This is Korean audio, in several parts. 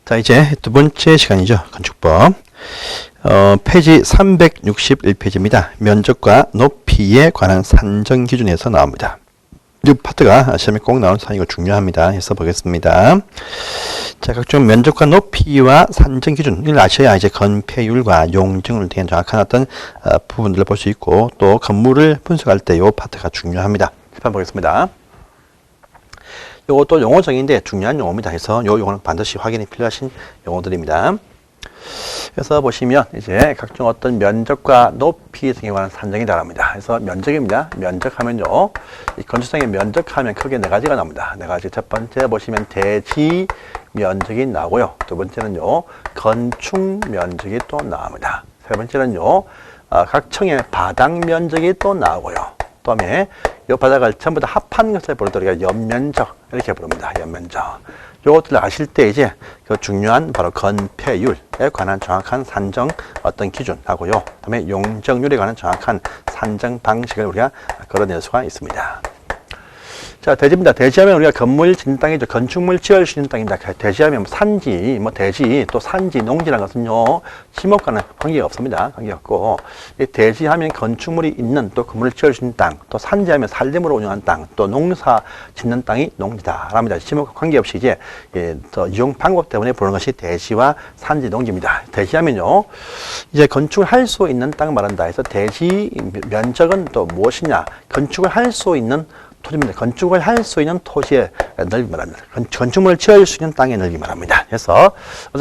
자, 이제 두 번째 시간이죠. 건축법. 페이지 361페이지입니다. 면적과 높이에 관한 산정 기준에서 나옵니다. 이 파트가 시험에 꼭 나오는 사항이고 중요합니다. 해서 보겠습니다. 자, 각종 면적과 높이와 산정 기준을 아셔야 이제 건폐율과 용적률에 대한 정확한 어떤 부분들을 볼 수 있고, 또 건물을 분석할 때 이 파트가 중요합니다. 한번 보겠습니다. 이것도 용어정의인데 중요한 용어입니다. 해서 이 용어는 반드시 확인이 필요하신 용어들입니다. 그래서 보시면 이제 각종 어떤 면적과 높이 등에 관한 산정이라고 합니다. 그래서 면적입니다. 면적하면요, 이 건축상의 면적하면 크게 네 가지가 나옵니다. 네 가지. 첫 번째 보시면 대지 면적이 나오고요. 두 번째는요, 건축 면적이 또 나옵니다. 세 번째는요, 각 층의 바닥 면적이 또 나오고요. 그다음에 이 바닥을 전부 다 합한 것을 부르도록 우리가 연면적 이렇게 부릅니다. 연면적. 요것들을 아실 때 이제 그 중요한 바로 건폐율에 관한 정확한 산정 어떤 기준하고요. 그다음에 용적률에 관한 정확한 산정 방식을 우리가 걸어낼 수가 있습니다. 자, 대지입니다. 대지하면 우리가 건물 짓는 땅이죠. 건축물 지을 수 있는 땅입니다. 대지하면 산지, 대지, 또 산지, 농지라는 것은요, 지목과는 관계가 없습니다. 관계가 없고, 이 대지하면 건축물이 있는, 또 건물을 지을 수 있는 땅, 또 산지하면 살림으로 운영하는 땅, 또 농사 짓는 땅이 농지다. 합니다. 지목과 관계없이 이제, 이용 방법 때문에 보는 것이 대지와 산지, 농지입니다. 대지하면요, 이제 건축을 할 수 있는 땅을 말한다 해서 대지 면적은 또 무엇이냐? 건축을 할 수 있는 토지입니다. 건축을 할 수 있는 토지의 넓이 말합니다. 건축물을 지을 수 있는 땅의 넓이 말합니다. 그래서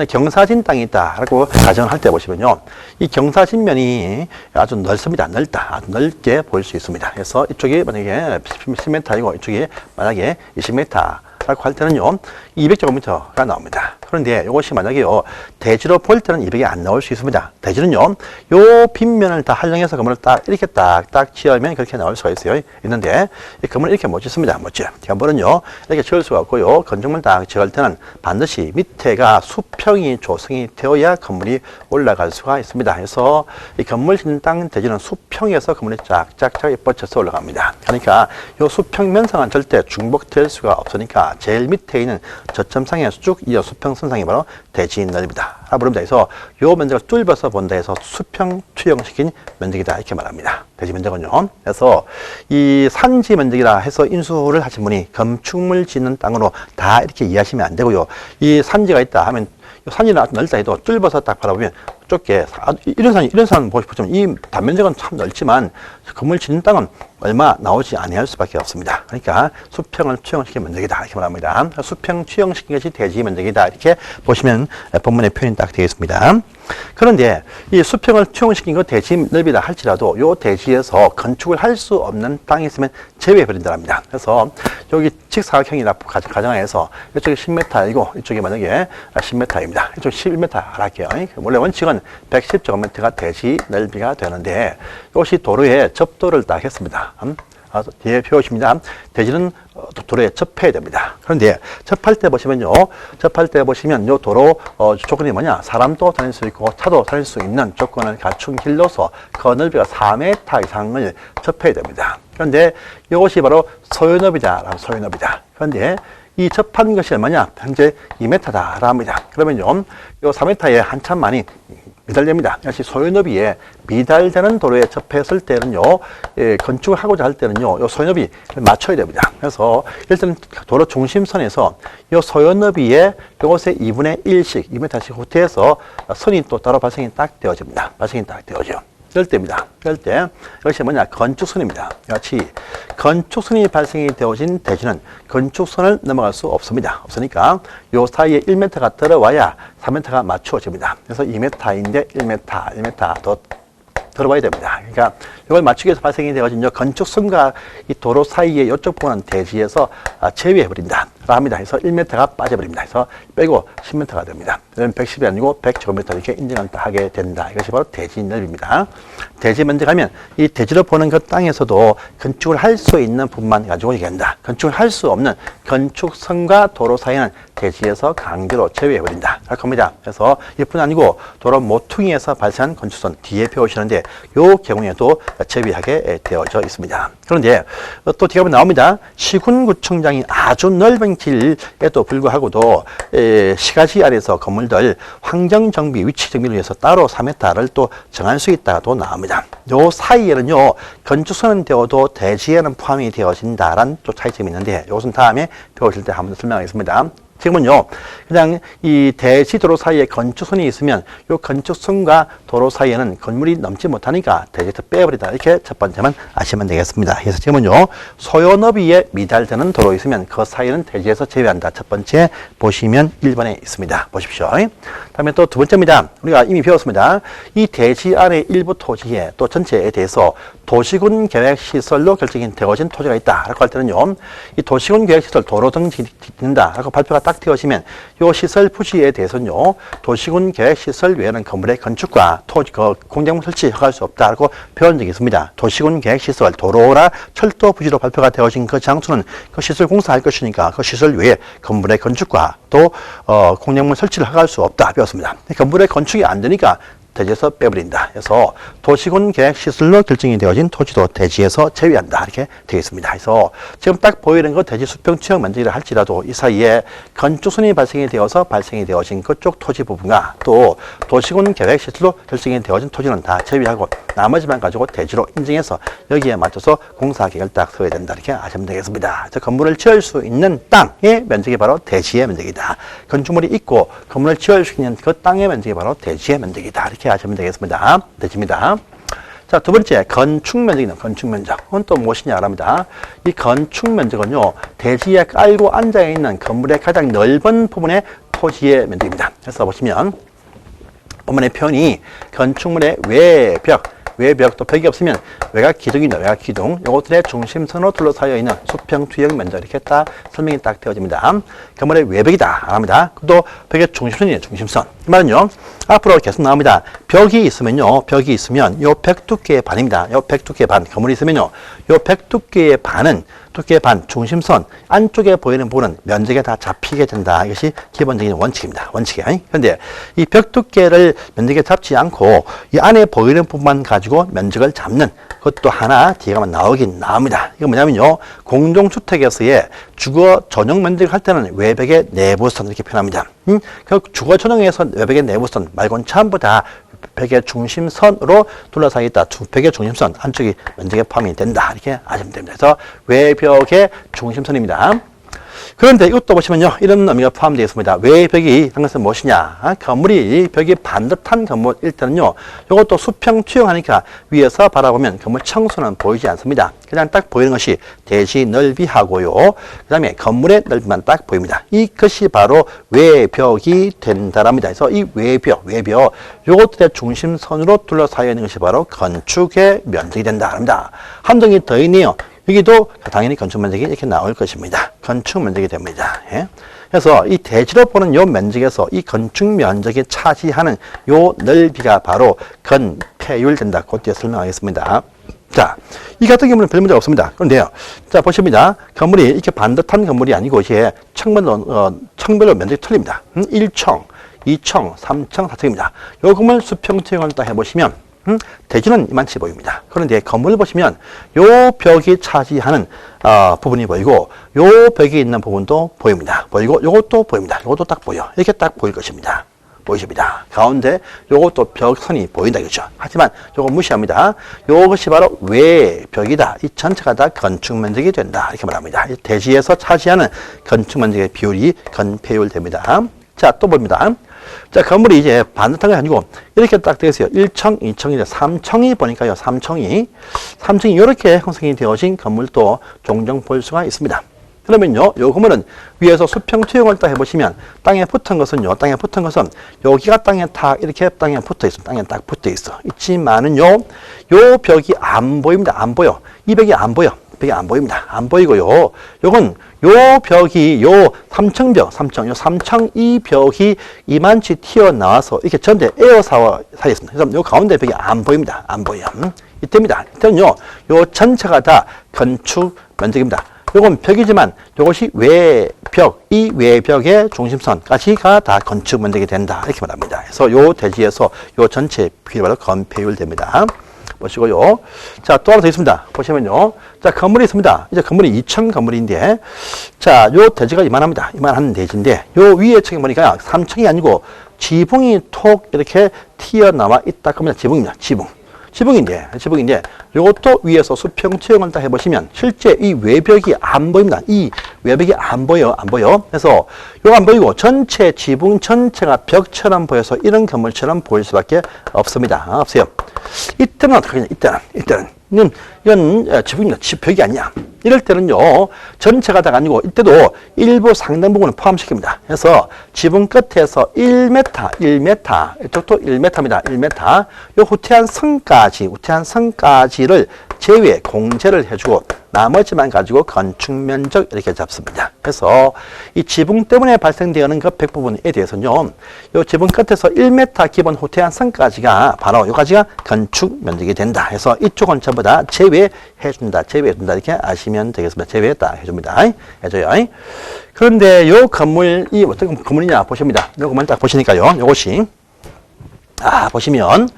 경사진 땅이 있다라고 가정을 할 때 보시면요, 이 경사진면이 아주 넓습니다. 넓다. 아주 넓게 보일 수 있습니다. 그래서 이쪽이 만약에 10m이고 이쪽이 만약에 20m. 라고 할 때는요, 200제곱미터가 나옵니다. 그런데 이것이 만약에요, 대지로 볼 때는 200이 안 나올 수 있습니다. 대지는요, 요 빗면을 다 활용해서 건물을 딱 이렇게 딱딱 지으면 그렇게 나올 수가 있어요. 있는데, 이 건물을 이렇게 못 짓습니다. 못 지어. 건물은요, 이렇게 지을 수가 없고요, 건축물 딱 지을 때는 반드시 밑에가 수평이 조성이 되어야 건물이 올라갈 수가 있습니다. 그래서 이 건물 짓는 땅 대지는 수평에서 건물이 쫙쫙쫙 뻗쳐서 올라갑니다. 그러니까 요 수평 면상은 절대 중복될 수가 없으니까 제일 밑에 있는 저점상에서 쭉 이어 수평선상이 바로 대지 넓이다. 부릅니다. 그래서 요 면적을 뚫어서 본다 해서 수평 투영시킨 면적이다. 이렇게 말합니다. 대지 면적은요. 그래서 이 산지 면적이라 해서 인수를 하신 분이 건축물 짓는 땅으로 다 이렇게 이해하시면 안 되고요. 이 산지가 있다 하면 산지는 아주 넓다 해도 뚫어서 딱 바라보면 좁게, 이런 산 보시면 이 단면적은 참 넓지만 건물 짓는 땅은 얼마 나오지 아니할 수밖에 없습니다. 그러니까 수평을 투영시킨 면적이다. 이렇게 말합니다. 수평 투영시킨 것이 대지 면적이다. 이렇게 보시면 본문의 표현이 딱 되겠습니다. 그런데 이 수평을 투영시킨 거 대지 넓이다 할지라도 요 대지에서 건축을 할 수 없는 땅이 있으면 제외해버린다랍니다. 그래서 여기 직사각형이라 가정하에서 이쪽이 10m이고 이쪽이 만약에 10m입니다. 이쪽 11m 할게요. 원래 원칙은 110제곱미터가 대지 넓이가 되는데 이것이 도로에 접도를 딱 했습니다. 뒤에 표시입니다. 대지는 도로에 접해야 됩니다. 그런데 접할 때 보시면요, 요 도로 조건이 뭐냐? 사람도 다닐 수 있고 차도 다닐 수 있는 조건을 갖춘 길로서 그 넓이가 4m 이상을 접해야 됩니다. 그런데 이것이 바로 소유업이다. 소유업이다. 그런데 이 접한 것이 얼마냐? 현재 2m다라 합니다. 그러면요, 요 4m에 한참 많이 미달됩니다. 역시 소유너비에 미달되는 도로에 접했을 때는요, 건축을 하고자 할 때는요, 요 소유너비 맞춰야 됩니다. 그래서 일단 도로 중심선에서 요 소유너비에 이것의 2분의 1씩, 2m씩 후퇴해서 선이 또 따로 발생이 딱 되어집니다. 발생이 딱 되어져요. 이럴 때입니다. 이럴 때 이것이 뭐냐? 건축선입니다. 같이 건축선이 발생이 되어진 대지는 건축선을 넘어갈 수 없습니다. 없으니까 요 사이에 1m가 들어와야 3m가 맞추어집니다. 그래서 2m인데 1m 더 들어와야 됩니다. 그러니까 이걸 맞추기 위해서 발생이 되어진 건축선과 이 도로 사이에 이쪽 부분은 대지에서 제외해버린다. 합니다. 그래서 1m가 빠져버립니다. 그래서 빼고 10m가 됩니다. 그러면 110이 아니고 100제곱미터 이렇게 인정을 하게 된다. 이것이 바로 대지 넓이입니다. 대지 면적하면 이 대지로 보는 그 땅에서도 건축을 할 수 있는 부분만 가지고 얘기한다. 건축을 할 수 없는 건축선과 도로 사이는 대지에서 강제로 제외해버린다. 할 겁니다. 그래서 이뿐 아니고 도로 모퉁이에서 발생한 건축선 뒤에 표시하는데 이 경우에도 제외하게 되어져 있습니다. 그런데 또 뒤에 보면 나옵니다. 시군구청장이 아주 넓은 현장질에도 불구하고도 시가지 안에서 건물들 환경정비, 위치정비를 위해서 따로 3m를 또 정할 수 있다고 나옵니다. 요 사이에는요, 건축선은 되어도 대지에는 포함이 되어진다라는 또 차이점이 있는데, 이것은 다음에 배우실 때 한번 설명하겠습니다. 지금은요, 그냥 이 대지 도로 사이에 건축선이 있으면 이 건축선과 도로 사이에는 건물이 넘지 못하니까 대지에서 빼버리다. 이렇게 첫 번째만 아시면 되겠습니다. 그래서 지금은요, 소요 너비에 미달되는 도로 있으면 그 사이에는 대지에서 제외한다. 첫 번째 보시면 1번에 있습니다. 보십시오. 다음에 또 두 번째입니다. 우리가 이미 배웠습니다. 이 대지 안에 일부 토지에 또 전체에 대해서 도시군 계획시설로 결정이 되어진 토지가 있다. 라고 할 때는요, 이 도시군 계획시설 도로 등 짓는다. 라고 발표가 딱 되어지면 이 시설 부지에 대해서는요, 도시군 계획시설 외에는 건물의 건축과 토지, 공작물 설치 허가할 수 없다고 배운 적이 있습니다. 도시군 계획시설, 도로나 철도 부지로 발표가 되어진 그 장소는 그 시설 공사할 것이니까 그 시설 외에 건물의 건축과 또 공작물 설치를 허가할 수 없다 배웠습니다. 건물의 건축이 안 되니까 대지에서 빼버린다. 그래서 도시군 계획시설로 결정이 되어진 토지도 대지에서 제외한다. 이렇게 되어 있습니다. 그래서 지금 딱 보이는 거 대지 수평 투영 면적이라 할지라도 이 사이에 건축선이 발생이 되어서 발생이 되어진 그쪽 토지 부분과 또 도시군 계획시설로 결정이 되어진 토지는 다 제외하고 나머지만 가지고 대지로 인정해서 여기에 맞춰서 공사 계획을 딱 써야 된다. 이렇게 아시면 되겠습니다. 저 건물을 지을 수 있는 땅의 면적이 바로 대지의 면적이다. 건축물이 있고 건물을 지을 수 있는 그 땅의 면적이 바로 대지의 면적이다. 이렇게 하시면 되겠습니다. 대지입니다. 자, 두 번째, 건축 면적입니다. 건축 면적. 그건 또 무엇이냐 합니다. 이 건축 면적은요, 대지에 깔고 앉아있는 건물의 가장 넓은 부분의 토지의 면적입니다. 그래서 보시면, 본문의 표현이 건축물의 외벽, 또 벽이 없으면 외곽 기둥이나 외곽 기둥, 요것들의 중심선으로 둘러싸여 있는 수평 투영 면적 이렇게 딱 설명이 딱 되어집니다. 건물의 외벽이다 합니다. 또 벽의 중심선이에요. 중심선. 이 말은요, 앞으로 계속 나옵니다. 벽이 있으면 요 벽 두께의 반입니다. 요 벽 두께의 반, 건물이 있으면요, 요 벽 두께의 반은 두께의 반, 중심선 안쪽에 보이는 부분은 면적에 다 잡히게 된다. 이것이 기본적인 원칙입니다. 원칙이에요. 그런데 이 벽 두께를 면적에 잡지 않고 이 안에 보이는 부분만 가지고 면적을 잡는 그것도 하나 뒤에 나오긴 나옵니다. 이거 뭐냐면요, 공동주택에서의 주거 전용 면적 할 때는 외벽의 내부선 이렇게 표현합니다. 그 주거 전용에서 외벽의 내부선 말고는 전부 다 벽의 중심선으로 둘러싸여 있다. 벽의 중심선 안쪽이 면적에 포함이 된다. 이렇게 아시면 됩니다. 그래서 외벽의 중심선입니다. 그런데 이것도 보시면요, 이런 의미가 포함되어 있습니다. 외벽이 한 것은 무엇이냐? 건물이 벽이 반듯한 건물일 때는요, 이것도 수평 투영하니까 위에서 바라보면 건물 청수는 보이지 않습니다. 그냥 딱 보이는 것이 대지 넓이하고요, 그 다음에 건물의 넓이만 딱 보입니다. 이것이 바로 외벽이 된다랍니다. 그래서 이 외벽, 요것들의 중심선으로 둘러싸여 있는 것이 바로 건축의 면적이 된다랍니다. 한 점이 더 있네요. 여기도 당연히 건축 면적이 이렇게 나올 것입니다. 건축 면적이 됩니다. 예? 그래서 이 대지로 보는 요 면적에서 이 건축 면적이 차지하는 요 넓이가 바로 건폐율 된다. 그 뒤에 설명하겠습니다. 자, 이 같은 경우는 별 문제가 없습니다. 그런데요, 자, 보십니다. 건물이 이렇게 반듯한 건물이 아니고 이게 청별로 면적이 틀립니다. 1층, 2층, 3층, 4층입니다. 요 건물 수평 투영을 딱 해보시면 대지는 이만치 보입니다. 그런데 건물을 보시면 요 벽이 차지하는 부분이 보이고 요 벽이 있는 부분도 보입니다. 보이고 요것도 보입니다. 요것도 딱 보여. 이렇게 딱 보일 것입니다. 보이십니다. 가운데 요것도 벽선이 보인다 그죠. 하지만 요거 무시합니다. 요것이 바로 외벽이다. 이 전체가 다 건축 면적이 된다. 이렇게 말합니다. 대지에서 차지하는 건축 면적의 비율이 건폐율 됩니다. 자, 또 봅니다. 자, 건물이 이제 반듯한 게 아니고 이렇게 딱 되어 있어요. 1층, 2층, 3층이 보니까요. 3층이 이렇게 형성이 되어진 건물도 종종 볼 수가 있습니다. 그러면요, 요 건물은 위에서 수평 투영을 딱 해보시면 땅에 붙은 것은 여기가 땅에 이렇게 땅에 붙어 있어. 땅에 딱 붙어 있어. 있지만은요, 요 벽이 안 보입니다. 안 보여. 이 벽이 안 보여. 벽이 안 보입니다. 안 보이고요. 요건 요 벽이 요 3층 이 벽이 이만치 튀어나와서 이렇게 전대 에어사와 사이에 있습니다. 그래서 요 가운데 벽이 안 보입니다. 안 보여. 이때입니다. 이때는요, 요 전체가 다 건축 면적입니다. 요건 벽이지만 요것이 외벽, 이 외벽의 중심선까지가 다 건축 면적이 된다. 이렇게 말합니다. 그래서 요 대지에서 요 전체 비율이 바로 건폐율 됩니다. 보시고요. 자, 또 하나 더 있습니다. 보시면요. 자, 건물이 있습니다. 이제 건물이 2층 건물인데, 자, 요 대지가 이만합니다. 이만한 대지인데, 요 위에 층에 보니까 3층이 아니고 지붕이 톡 이렇게 튀어나와 있다. 그러면 지붕입니다. 지붕인데 이것도 위에서 수평 채용을 다 해보시면 실제 이 외벽이 안 보입니다. 이 외벽이 안 보여. 그래서 이거 안 보이고 전체 지붕 전체가 벽처럼 보여서 이런 건물처럼 보일 수밖에 없습니다. 없어요. 이때는 어떻게 하냐? 이때는 이건 지붕입니다. 벽이 아니야. 이럴 때는요, 전체가 다가 아니고, 이때도 일부 상당 부분을 포함시킵니다. 그래서 지붕 끝에서 1m, 이쪽도 1m입니다. 1m. 요 후퇴한 선까지를 제외, 공제를 해주고, 나머지만 가지고 건축 면적 이렇게 잡습니다. 그래서 이 지붕 때문에 발생되는 그 백 부분에 대해서는요, 요 지붕 끝에서 1m 기본 후퇴한 선까지가 바로 요까지가 건축 면적이 된다. 해서 이쪽은 전부 다 제외해준다. 이렇게 아시면 되겠습니다. 제외했다. 해줘요. 그런데 요 건물이 어떤 건물이냐 보십니다. 요 건물 딱 보시니까요. 요것이, 보시면,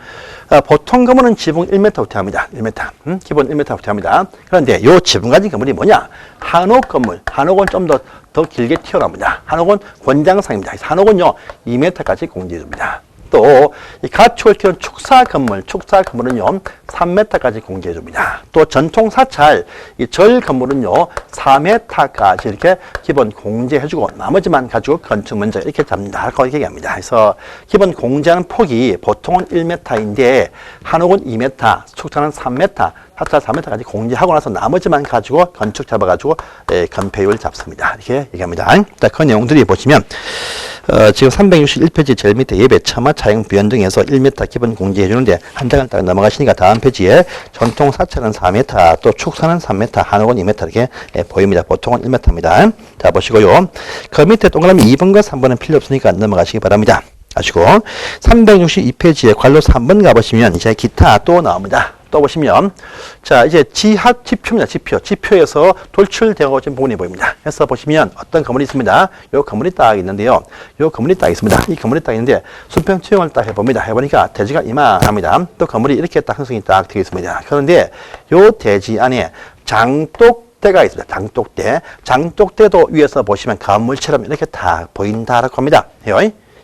보통 건물은 지붕 1m 후퇴합니다. 1m. 기본 1m 후퇴합니다. 그런데 요 지붕 가진 건물이 뭐냐? 한옥 건물. 한옥은 좀 더 길게 튀어나옵니다. 한옥은 권장상입니다. 한옥은요, 2m까지 공제해줍니다. 또, 이 가축을 키우는 축사 건물은요, 3m까지 공제해줍니다. 또 전통 사찰, 이 절 건물은요, 4m까지 이렇게 기본 공제해주고, 나머지만 가지고 건축 면적 이렇게 잡는다. 이렇게 얘기합니다. 그래서 기본 공제하는 폭이 보통은 1m인데, 한옥은 2m, 축사는 3m, 사찰 3m까지 공제하고 나서 나머지만 가지고 건축 잡아가지고 건폐율 잡습니다. 이렇게 얘기합니다. 자, 그 내용들이 보시면 지금 361페이지 제일 밑에 예배, 처마, 차용, 비연등에서 1m 기본 공제해 주는데 한 장을 딱 넘어가시니까 다음 페이지에 전통 사찰은 4m, 또 축사는 3m, 한옥은 2m 이렇게 보입니다. 보통은 1m입니다. 자, 보시고요. 그 밑에 동그라미 2번과 3번은 필요 없으니까 넘어가시기 바랍니다. 아시고 362페이지에 관로 3번 가보시면 이제 기타 또 나옵니다. 또 보시면, 자, 이제 지하 지표입니다. 지표에서 돌출되어 진 부분이 보입니다. 그래서 보시면 어떤 건물이 있습니다. 요 건물이 딱 있는데요. 요 건물이 딱 있습니다. 이 건물이 딱 있는데, 수평 채용을 딱 해봅니다. 해보니까 대지가 이만합니다. 또 건물이 이렇게 딱 형성이 딱 되어 있습니다. 그런데 요 대지 안에 장독대가 있습니다. 장독대도 위에서 보시면 건물처럼 이렇게 딱 보인다라고 합니다.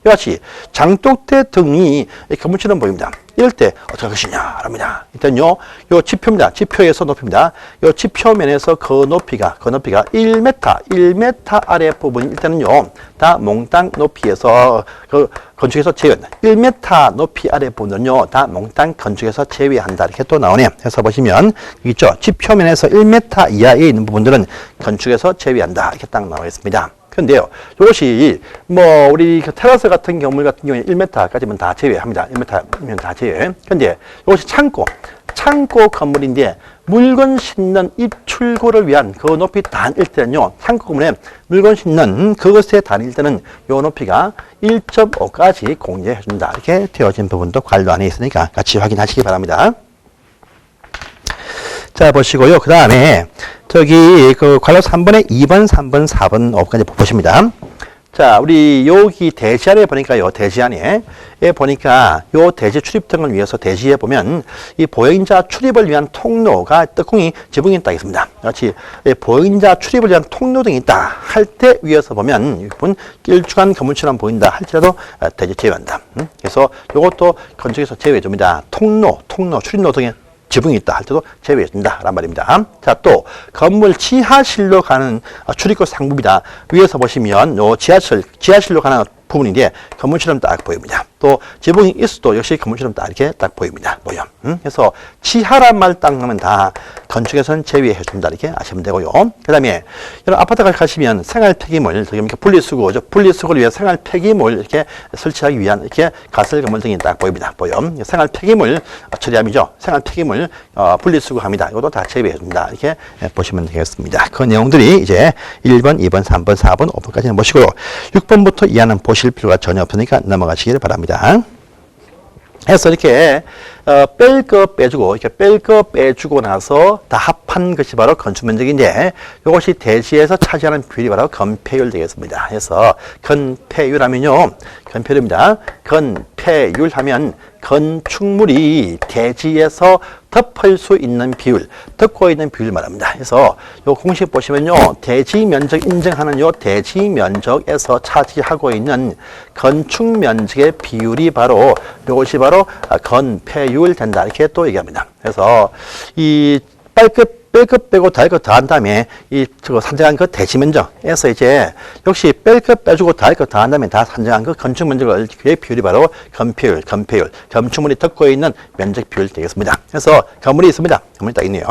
이같이 장독대 등이 건물처럼 보입니다. 이럴 때 어떻게 할 것이냐 합니다. 일단요, 요 지표입니다. 지표에서 높입니다. 요 지표면에서 그 높이가 1m 아래 부분이 일단은요, 다 몽땅 높이에서 그 건축에서 제외. 1m 높이 아래 부분은요, 다 몽땅 건축에서 제외한다. 이렇게 또 나오네요. 그래서 보시면 있죠. 지표면에서 1m 이하에 있는 부분들은 건축에서 제외한다. 이렇게 딱 나와 있습니다. 근데요, 이것이, 우리 테라스 같은 건물 같은 경우에 1m까지면 다 제외합니다. 1m면 다 제외. 근데 이것이 창고 건물인데, 물건 싣는 입출구를 위한 그 높이 단일 때는요, 창고 건물에 물건 싣는 그것에 단일 때는 요 높이가 1.5까지 공제해준다. 이렇게 되어진 부분도 관로 안에 있으니까 같이 확인하시기 바랍니다. 자, 보시고요. 그 다음에, 그 관로 3번에 2번, 3번, 4번, 5번까지 보십니다. 자, 우리 여기 대지 안에 보니까요, 대지 안에 보니까 요 대지 출입 등을 위해서 대지에 보면 이 보행자 출입을 위한 통로가 떡궁이 지붕에 딱 있습니다. 같이 보행자 출입을 위한 통로 등이 있다 할 때 위에서 보면 이 부분 길쭉한 건물처럼 보인다 할지라도 대지 제외한다. 그래서 요것도 건축에서 제외해 줍니다. 통로, 출입로 등의 지붕이 있다 할 때도 제외해준다 라는 말입니다. 자, 또 건물 지하실로 가는 출입구 상부입니다. 위에서 보시면 요 지하실로 가는 부분인데 건물처럼 딱 보입니다. 또 지붕이 있어도 역시 건물처럼 딱 이렇게 딱 보입니다. 그래서 지하란 말 딱 하면 다 건축에서는 제외해 준다 이렇게 아시면 되고요. 그 다음에 이런 아파트가 가시면 생활 폐기물, 분리수거를 위해 생활 폐기물 이렇게 설치하기 위한 이렇게 가설 건물 등이 딱 보입니다. 생활 폐기물 처리함이죠. 생활 폐기물 분리수거합니다. 이것도 다 제외해 준다 이렇게 보시면 되겠습니다. 그 내용들이 이제 1번, 2번, 3번, 4번, 5번까지는 보시고요. 6번부터 이하는 보실 필요가 전혀 없으니까 넘어가시기를 바랍니다. 해서 이렇게 뺄 거 빼주고 나서 다 합한 것이 바로 건축 면적인데 이것이 대지에서 차지하는 비율이 바로 건폐율 되겠습니다. 그래서 건폐율 하면요, 건폐율입니다. 건폐율 하면 건축물이 대지에서 덮을 수 있는 비율, 덮고 있는 비율 말합니다. 그래서 요 공식 보시면요, 대지 면적 인정하는 요 대지 면적에서 차지하고 있는 건축 면적의 비율이 바로 이것이 바로 건폐율 된다 이렇게 또 얘기합니다. 그래서 이 뺄 것 빼고 달 것 더한 다음에 저거 산정한 그 대지 면적에서 이제 역시 뺄 것 빼주고 달 것 더한 다음에 다 산정한 그 건축 면적의 비율이 바로 건폐율, 건축물이 덮고 있는 면적 비율 되겠습니다. 그래서 건물이 있습니다. 건물이 딱 있네요.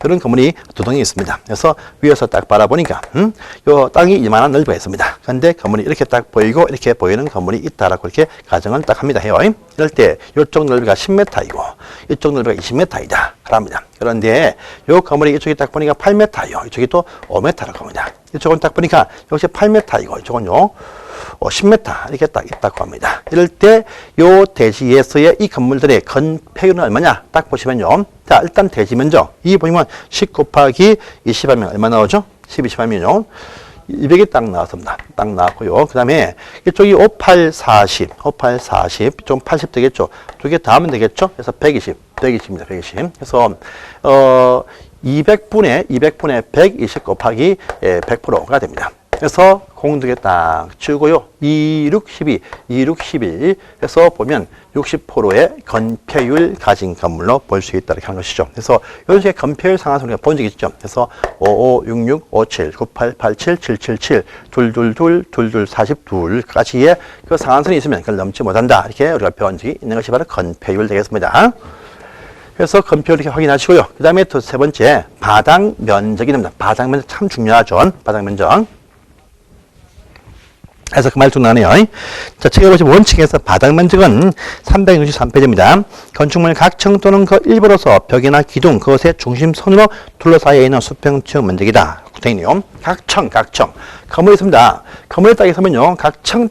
이런 건물이 두 동이 있습니다. 그래서 위에서 딱 바라보니까 요 땅이 이만한 넓이가 있습니다. 그런데 건물이 이렇게 딱 보이고 이렇게 보이는 건물이 있다라고 이렇게 가정을 딱 합니다. 해요. 이럴 때 이쪽 넓이가 10m이고 이쪽 넓이가 20m이다. 합니다. 그런데 요 건물이 이쪽에 딱 보니까 8m요. 이쪽이 또 5m라고 합니다. 이쪽은 딱 보니까 역시 8m이고 이쪽은요 10m 이렇게 딱 있다고 합니다. 이럴 때 요 대지에서의 이 건물들의 건폐율은 얼마냐? 딱 보시면요. 자, 일단 대지 면적 이 보시면 10 곱하기 20하면 얼마 나오죠? 10, 20하면요. 200이 딱 나왔습니다. 딱 나왔고요. 그 다음에 이쪽이 58, 40, 좀 80 되겠죠. 두 개 다 하면 되겠죠. 그래서 120입니다. 120. 그래서 200분의 120 곱하기 100%가 됩니다. 그래서 공두개 딱 치우고요. 2, 6, 12, 2, 6, 11. 그래서 보면 60%의 건폐율 가진 건물로 볼 수 있다 이렇게 하는 것이죠. 그래서 이런 식의 건폐율 상한선 우리가 본 적이 있죠. 그래서 55, 66, 57, 98, 87, 777, 222, 22, 42까지의 그 상한선이 있으면 그걸 넘지 못한다. 이렇게 우리가 배운 적이 있는 것이 바로 건폐율 되겠습니다. 그래서 건폐율 이렇게 확인하시고요. 그 다음에 또 세 번째, 바닥 면적이 됩니다. 바닥 면적 참 중요하죠. 바닥 면적. 그래서 그 말도 나네요. 자, 책에 보시면 원칙에서 바닥 면적은 363페이지입니다. 건축물 각층 또는 그 일부로서 벽이나 기둥, 그것의 중심선으로 둘러싸여 있는 수평층 면적이다. 되네요. 각층. 건물이 있습니다. 건물에 딱 있으면요. 각층은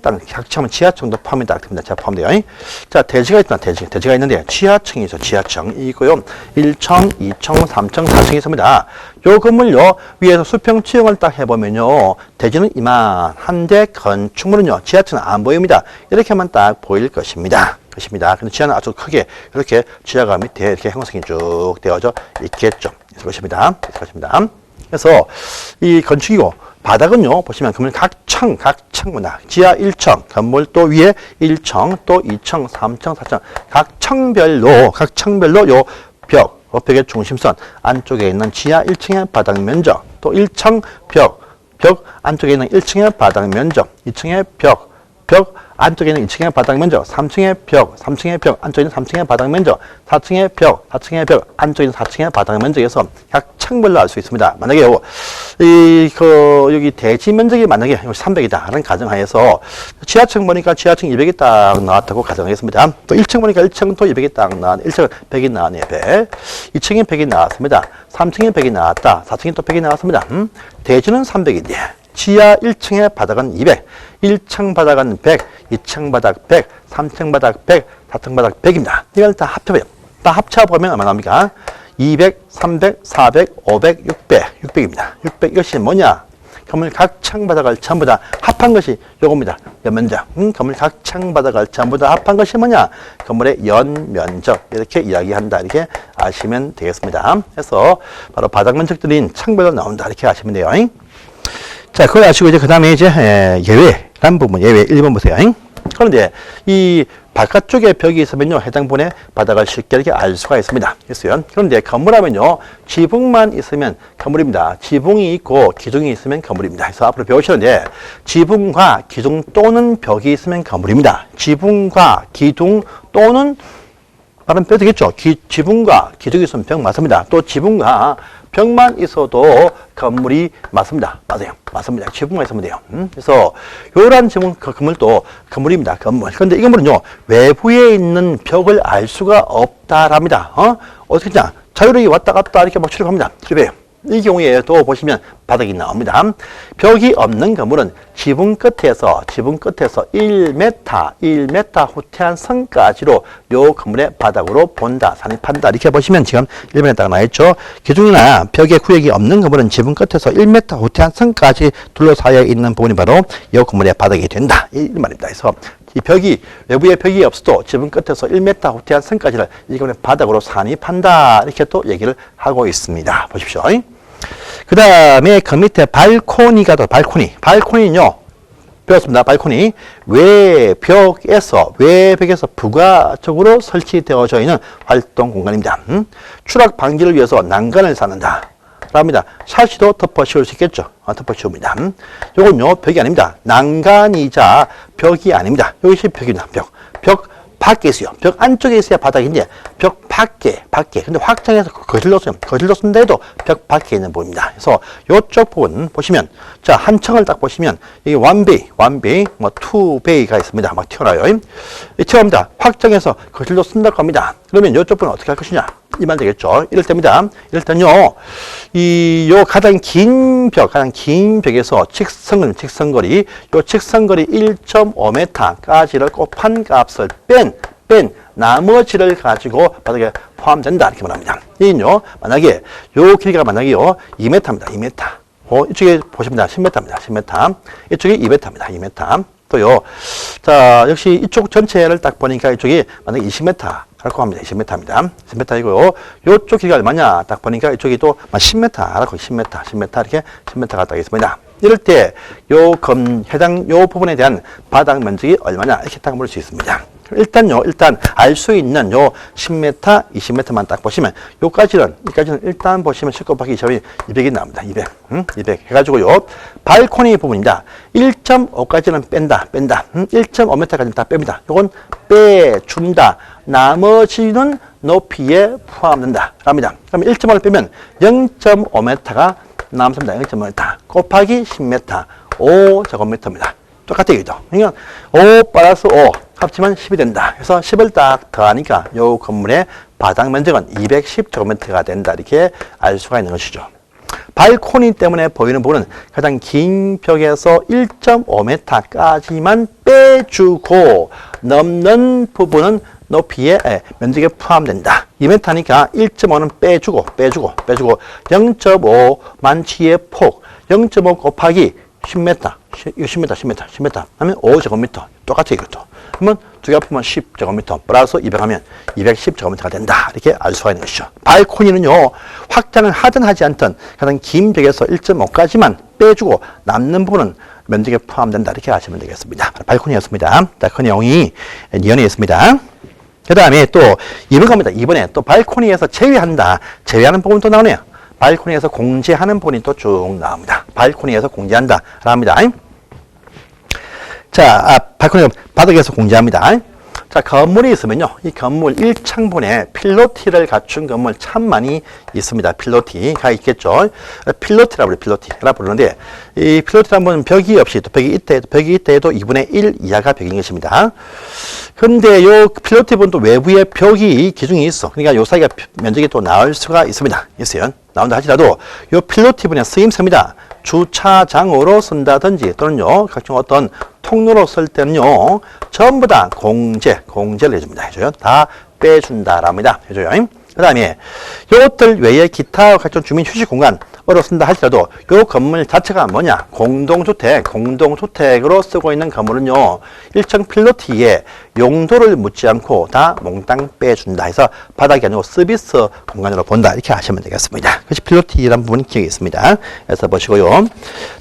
지하층도 포함이 딱 됩니다. 자, 포함돼요. 자, 대지가 있다. 대지가 있는데 지하층이 있어. 지하층이 있고요. 1층, 2층, 3층, 4층이 있습니다. 요 건물요. 위에서 수평층을 딱 해보면요. 대지는 이만한데 건축물은요. 지하층은 안 보입니다. 이렇게만 딱 보일 것입니다. 근데 지하는 아주 크게 이렇게 지하가 밑에 이렇게 형성이 쭉 되어져 있겠죠. 것입니다. 그래서 이 건축이고 바닥은요 보시면 건물 각층마다 지하 1층 건물 또 위에 1층 또 2층 3층 4층 각층별로 요 벽의 중심선 안쪽에 있는 지하 1층의 바닥 면적 또 1층 벽 안쪽에 있는 1층의 바닥 면적 2층의 벽 안쪽에 있는 2층의 바닥 면적, 3층의 벽 안쪽에 있는 3층의 바닥 면적, 4층의 벽 안쪽에 있는 4층의 바닥 면적에서 각 층별로 알 수 있습니다. 만약에 여기 대지 면적이 만약에 300이다라는 가정하에서 지하층 보니까 지하층 200이 딱 나왔다고 가정하겠습니다. 또 1층 보니까 1층 또 200이 딱 나왔네. 1층 100이 나왔네. 100. 2층에 100이 나왔습니다. 3층에 100이 나왔다. 4층에 또 100이 나왔습니다. 대지는 300인데 지하 1층의 바닥은 200, 1층 바닥은 100, 2층 바닥 100, 3층 바닥 100, 4층 바닥 100입니다. 이걸 다 합쳐보면, 얼마 나옵니까? 200, 300, 400, 500, 600입니다. 600 이것이 뭐냐? 건물 각층 바닥을 전부 다 합한 것이 요겁니다. 연면적. 건물 각층 바닥을 전부 다 합한 것이 뭐냐? 건물의 연면적. 이렇게 이야기한다. 이렇게 아시면 되겠습니다. 그래서 바로 바닥 면적들인 층별로 나온다. 이렇게 아시면 돼요. 자, 그걸 아시고 이제 그 다음에 이제 예외란 부분, 예외 1번 보세요. 그런데 이 바깥쪽에 벽이 있으면요, 해당 부분의 바닥을 쉽게 이렇게 알 수가 있습니다. 그런데 건물하면요, 지붕만 있으면 건물입니다. 지붕이 있고 기둥이 있으면 건물입니다. 그래서 앞으로 배우시는데 지붕과 기둥 또는 벽이 있으면 건물입니다. 지붕과 기둥 또는 말은 뼈 되겠죠. 지붕과 기둥이 있으면 벽 맞습니다. 또 지붕과 벽만 있어도 건물이 맞습니다. 맞습니다. 지붕만 있으면 돼요. 그래서 요런 지붕 건물도 건물입니다. 건물. 그런데 이 건물은요, 외부에 있는 벽을 알 수가 없다랍니다. 어떻게 했냐? 자유롭게 왔다 갔다 이렇게 막 출입합니다. 출입해요. 이 경우에도 보시면 바닥이 나옵니다. 벽이 없는 건물은 지붕 끝에서 1m 후퇴한 선까지로 요 건물의 바닥으로 본다, 산입한다. 이렇게 보시면 지금 1번에 딱 나와있죠. 기둥이나 벽에 구역이 없는 건물은 지붕 끝에서 1m 후퇴한 선까지 둘러싸여 있는 부분이 바로 요 건물의 바닥이 된다. 이 말입니다. 그래서 이 벽이, 외부에 벽이 없어도 지붕 끝에서 1m 후퇴한 선까지를 이번에 바닥으로 산입한다. 이렇게 또 얘기를 하고 있습니다. 보십시오. 그 다음에 그 밑에 발코니가 더, 발코니는요, 배웠습니다. 발코니. 외벽에서 부가적으로 설치되어져 있는 활동 공간입니다. 추락 방지를 위해서 난간을 쌓는다. 합니다. 샤시도 덮어 씌울 수 있겠죠. 덮어 씌웁니다. 요건요, 벽이 아닙니다. 난간이자 벽이 아닙니다. 이것이 벽입니다. 벽 밖에 있어요. 벽 안쪽에 있어야 바닥인데, 벽 밖에. 근데 확장해서 거실로서요. 거실로 쓴데도 벽 밖에 있는 부분입니다. 그래서 요쪽 부분 보시면, 자, 한 층을 딱 보시면, 이게 one bay, two bay가 있습니다. 막 튀어나와요. 이 튀어나옵니다. 확장해서 거실로 쓴다고 합니다. 그러면 요쪽 부분은 어떻게 할 것이냐? 이만 되겠죠. 이럴 때입니다. 일단요, 요 가장 긴 벽에서 직선거리 1.5m까지를 곱한 값을 뺀 나머지를 가지고 바닥에 포함된다. 이렇게 말합니다. 이는요, 만약에 요 길이가 만약에요, 2m입니다. 2m. 이쪽에 보시면 10m입니다. 10m. 이쪽이 2m입니다. 2m. 또요, 자, 역시 이쪽 전체를 딱 보니까 이쪽이 만약에 20m. 라고 합니다. 20m입니다. 10m이고요. 요쪽 길이가 얼마냐? 딱 보니까 이쪽이 또 10m라고 10m 이렇게 10m가 딱 있습니다. 이럴 때 해당 요 부분에 대한 바닥 면적이 얼마냐? 이렇게 딱 물을 수 있습니다. 일단 알 수 있는 요 10m, 20m만 딱 보시면 여기까지는 일단 보시면 10 곱하기 2이 200이 나옵니다. 200 해가지고요. 발코니 부분입니다. 1.5까지는 뺀다. 1.5m까지는 다 뺍니다. 요건 빼준다. 나머지는 높이에 포함된다. 합니다. 그럼 1.5를 빼면 0.5m가 남습니다. 0.5m 곱하기 10m 5제곱미터입니다. 똑같아요. 그죠? 그러니까 5 플러스 5 합치면 10이 된다. 그래서 10을 딱 더하니까 이 건물의 바닥 면적은 210제곱미터가 된다. 이렇게 알 수가 있는 것이죠. 발코니 때문에 보이는 부분은 가장 긴 벽에서 1.5m까지만 빼주고 넘는 부분은 높이에 면적에 포함된다. 2m니까 1.5는 빼주고 0.5 만치의 폭 0.5 곱하기 10m 하면 5제곱미터 똑같이 이것도. 그러면 두 개 합하면 10제곱미터 플러스 200 하면 210제곱미터가 된다. 이렇게 알 수가 있는 것이죠. 발코니는요, 확장을 하든 하지 않든 가장 긴 벽에서 1.5까지만 빼주고 남는 부분은 면적에 포함된다. 이렇게 아시면 되겠습니다. 발코니였습니다. 자, 그 내용이 니언이었습니다. 그 다음에 또 2번 갑니다. 2번에 또 발코니에서 제외하는 부분 또 나오네요. 발코니에서 공제하는 부분이 또 쭉 나옵니다. 발코니에서 공제한다. 합니다. 자, 발코니 바닥에서 공제합니다. 자, 건물이 있으면요. 이 건물 1층분에 필로티를 갖춘 건물 참 많이 있습니다. 필로티가 있겠죠. 필로티라고 부르는데, 이 필로티라는 건 벽이 없이, 또 벽이 있다 해도 2분의 1 이하가 벽인 것입니다. 근데 요 필로티 분도 외부에 벽이 기둥이 있어. 그러니까 요 사이가 면적이 또 나올 수가 있어요. 나온다 하더라도 요 필로티 분의 쓰임새입니다. 주차장으로 쓴다든지 또는요, 각종 어떤 통로로 쓸 때는요, 전부 다 공제를 해줍니다. 해줘요. 다 빼준다랍니다. 해줘요. 그 다음에 이것들 외에 기타 각종 주민 휴식 공간으로 쓴다 할지라도 이 건물 자체가 뭐냐? 공동주택으로 쓰고 있는 건물은요, 1층 필로티에 용도를 묻지 않고 다 몽땅 빼준다 해서 바닥이 아니고 서비스 공간으로 본다. 이렇게 하시면 되겠습니다. 그것이 필로티라는 부분이 기억이 있습니다. 그래서 보시고요.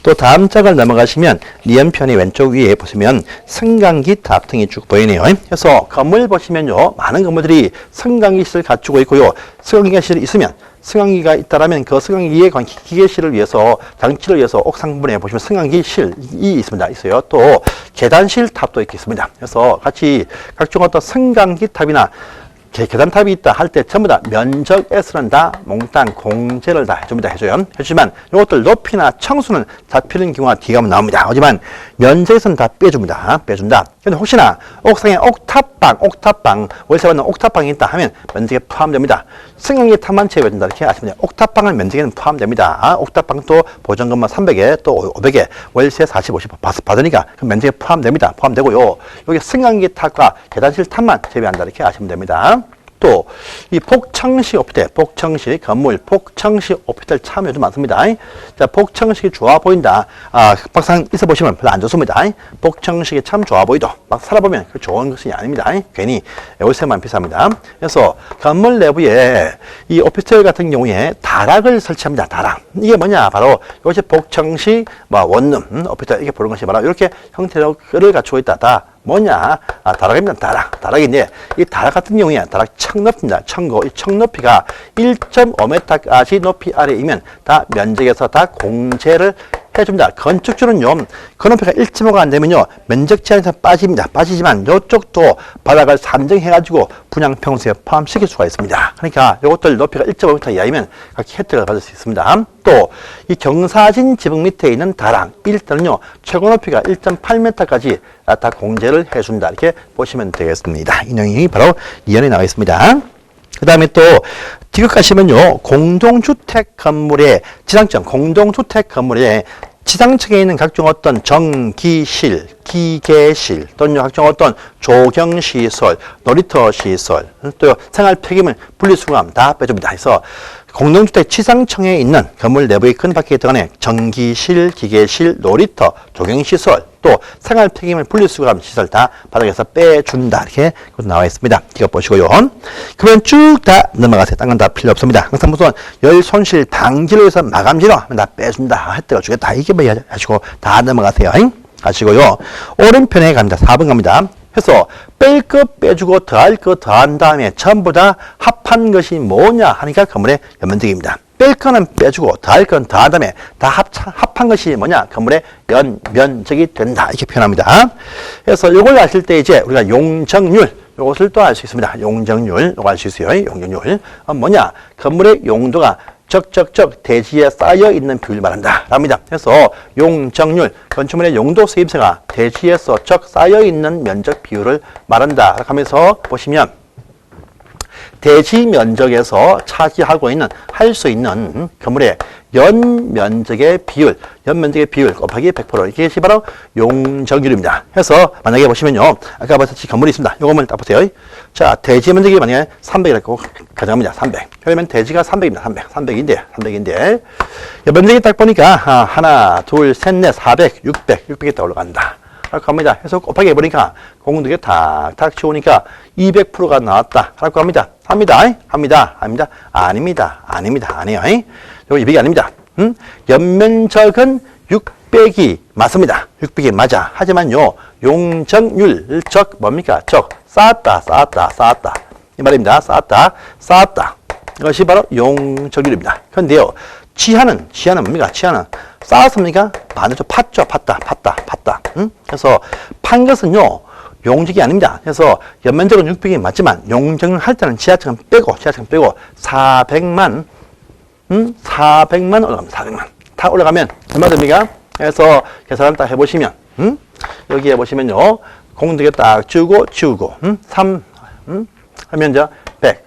또 다음 장을 넘어가시면 니은편의 왼쪽 위에 보시면 승강기 탑 등이 쭉 보이네요. 그래서 건물 보시면요, 많은 건물들이 승강기실을 갖추고 있고요. 승강기실이 있으면 승강기가 있다라면 그 승강기의 기계실을 위해서, 장치를 위해서 옥상부분에 보시면 승강기실이 있어요. 또 계단실 탑도 있겠습니다. 그래서 같이 각종 어떤 승강기 탑이나 계단탑이 있다 할 때 전부 다 면적에서는 다 몽땅 공제를 다 해줘요. 해주지만 이것들 높이나 청수는 잡히는 경우가 뒤가 나옵니다. 하지만 면적에서는 다 빼준다. 근데 혹시나 옥상에 옥탑방, 월세 받는 옥탑방이 있다 하면 면적에 포함됩니다. 승강기 탑만 채워준다. 이렇게 아시면 돼요. 옥탑방은 면적에는 포함됩니다. 옥탑방도 보증금만 300에 또 500에 월세 40, 50 받으니까 그 면적에 포함됩니다. 포함되고요. 여기 승강기 탑과 계단실 탑만 제외한다. 이렇게 아시면 됩니다. 또 이 폭청식 오피스텔, 폭청식 건물, 폭청식 오피스텔 참 요즘 많습니다. 자, 폭청식이 좋아 보인다. 막상 있어 보시면 별로 안 좋습니다. 폭청식이 참 좋아 보이도 막 살아보면 그 좋은 것이 아닙니다. 괜히 월세만 비쌉니다. 그래서 건물 내부에 이 오피스텔 같은 경우에 다락을 설치합니다. 다락. 이게 뭐냐? 바로 이것이 폭청식 원룸 오피스텔 이렇게 보는 것이 바로 이렇게 형태를 갖추고 있다. 다 뭐냐? 다락입니다. 다락. 다락인데 이 다락 같은 경우에 다락 층높이입니다. 층고 이 층높이가 1.5m까지 높이 아래이면 다 면적에서 다 공제를 해줍니다. 건축주는요, 건너피가 1.5가 안 되면요, 면적 제한에서 빠집니다. 빠지지만 이쪽도 바닥을 산정해가지고 분양평수에 포함시킬 수가 있습니다. 그러니까 이것들 높이가 1.5m 이하이면 각 혜택을 받을 수 있습니다. 또 이 경사진 지붕 밑에 있는 다락 일단은요, 최고 높이가 1.8m까지 다 공제를 해준다. 이렇게 보시면 되겠습니다. 이 내용이 바로 이연에 나와 있습니다. 그 다음에 또 뒤끝 가시면요, 공동주택 건물의 지상층, 공동주택 건물의 지상층에 있는 각종 어떤 전기실, 기계실 또는 각종 어떤 조경시설, 놀이터시설, 또 생활 폐기물 분리수거함 다 빼줍니다. 그래서 공동주택 지상층에 있는 건물 내부의 큰 바퀴에 들어가는 전기실, 기계실, 놀이터, 조경시설, 또 생활 폐기물 분리수거함 시설 다 바닥에서 빼준다. 이렇게 나와 있습니다. 이거 보시고요. 그러면 쭉 다 넘어가세요. 딴 건 다 필요 없습니다. 항상 무슨 열 손실 방지로 해서 마감지로 다 빼준다. 혜택을 주겠다. 이게 뭐 하시고 다 넘어가세요. 가시고요. 오른편에 갑니다. 4번 갑니다. 해서 뺄 거 빼주고 더할 거 더한 다음에 전부 다 합한 것이 뭐냐 하니까 건물의 연면적입니다. 뺄 거는 빼주고 더할 건 더한 다음에 다 합한 것이 뭐냐? 건물의 연면적이 된다. 이렇게 표현합니다. 그래서 이걸 아실 때 이제 우리가 용적률 이것을 또 알 수 있습니다. 용적률 이거 알 수 있어요. 용적률 뭐냐? 건물의 용도가 적적적 대지에 쌓여 있는 비율을 말한다.랍니다. 그래서 용적률, 건축물의 용도 수입세가 대지에서 적 쌓여 있는 면적 비율을 말한다. 하면서 보시면 대지 면적에서 차지하고 있는, 할 수 있는 건물의 연면적의 비율, 연면적의 비율 곱하기 100%. 이게 바로 용적률입니다. 해서 만약에 보시면요, 아까 봤듯이 건물이 있습니다. 요거만 딱 보세요. 자, 대지 면적이 만약에 300이라고 가정합니다. 300. 그러면 대지가 300입니다. 300인데. 면적이 딱 보니까, 하나, 둘, 셋, 넷, 400, 600이 딱 올라간다. 라고 합니다. 해서 곱하기 해보니까 공두개 탁탁 치우니까 200%가 나왔다. 라고 합니다. 합니다. 아니에요. 이거 200이 아닙니다. 연면적은 600이 맞습니다. 600이 맞아. 하지만요, 용적률, 뭡니까? 쌓았다. 이 말입니다. 쌓았다. 이것이 바로 용적률입니다. 그런데요, 지하는 뭡니까? 지하는 쌓았습니까? 반대쪽 팠다. 그래서 판 것은요, 용적이 아닙니다. 그래서 연면적은 600이 맞지만 용적률 할 때는 지하층 빼고 400만 올라갑니다. 400만. 다 올라가면 얼마 됩니까? 그래서 계산을 딱 해보시면, 여기에 보시면요, 공두개 딱 지우고, 3, 하면 이제 100,